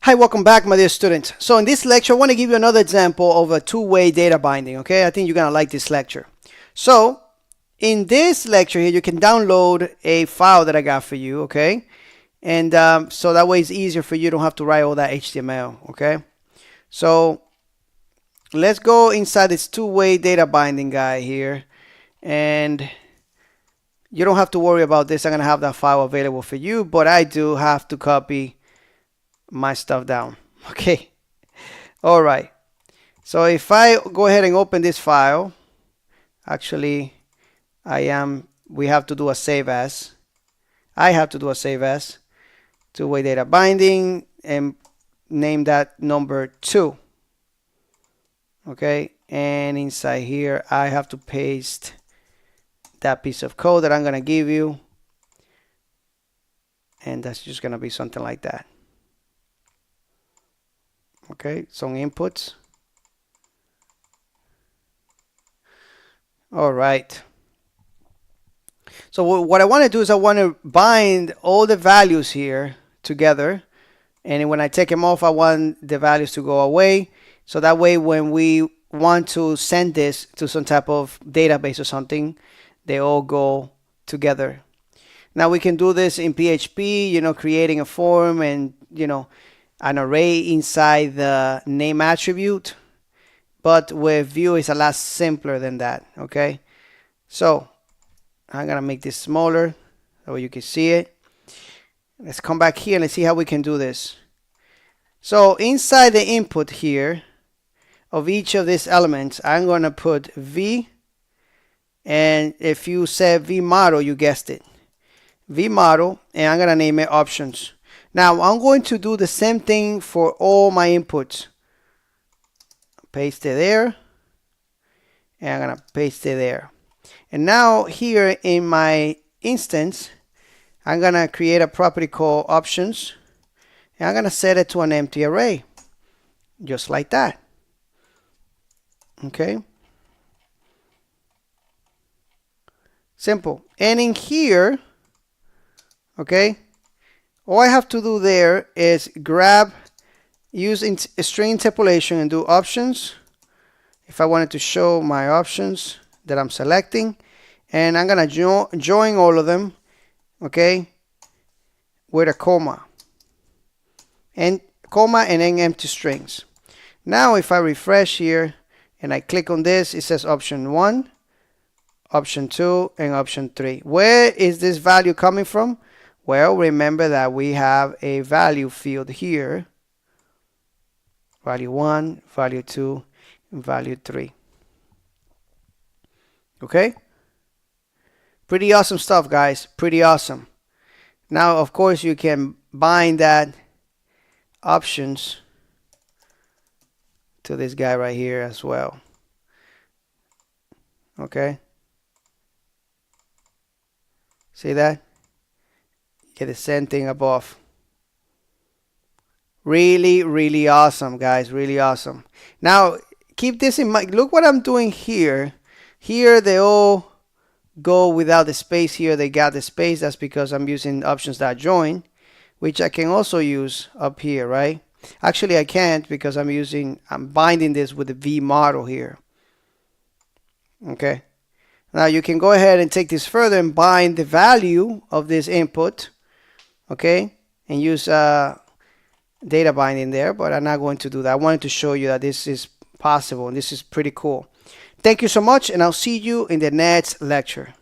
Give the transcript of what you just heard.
Hi, welcome back, my dear students. So in this lecture, I want to give you another example of a two-way data binding, okay? I think you're going to like this lecture. So in this lecture here, you can download a file that I got for you, okay? And so that way it's easier for you. You don't have to write all that HTML, okay? So let's go inside this two-way data binding guy here. And you don't have to worry about this. I'm going to have that file available for you, but I do have to copy my stuff down. Okay. All right. So if I go ahead and open this file, actually, we have to do a save as. I have to do a save as, two-way data binding, and name that number 2. Okay. And inside here, I have to paste that piece of code that I'm going to give you. And that's just going to be something like that. Okay, some inputs. All right. So what I want to do is I want to bind all the values here together. And when I take them off, I want the values to go away. So that way, when we want to send this to some type of database or something, they all go together. Now we can do this in PHP, creating a form and, an array inside the name attribute, but with Vue it's a lot simpler than that. Okay, so I'm gonna make this smaller so you can see it. Let's come back here and let's see how we can do this. So inside the input here of each of these elements, I'm gonna put V, and if you said V model, you guessed it, V model, and I'm gonna name it options. Now I'm going to do the same thing for all my inputs. Paste it there, and I'm gonna paste it there. And now here in my instance, I'm gonna create a property called options, and I'm gonna set it to an empty array, just like that. Okay, simple. And in here, okay, all I have to do there is use string interpolation and do options. If I wanted to show my options that I'm selecting, and I'm gonna join all of them, okay, with a comma and then empty strings. Now if I refresh here and I click on this, it says option 1, option 2, and option 3. Where is this value coming from? Well, remember that we have a value field here, value 1, value 2, and value 3. Okay? Pretty awesome stuff, guys. Pretty awesome. Now, of course, you can bind that options to this guy right here as well. Okay? See that? Get the same thing above. Really, really awesome, guys. Really awesome. Now, keep this in mind. Look what I'm doing here. Here, they all go without the space here. They got the space. That's because I'm using options.join, which I can also use up here, right? Actually, I can't because I'm binding this with the V model here. Okay. Now, you can go ahead and take this further and bind the value of this input. Okay, and use data binding there, but I'm not going to do that. I wanted to show you that this is possible, and this is pretty cool. Thank you so much, and I'll see you in the next lecture.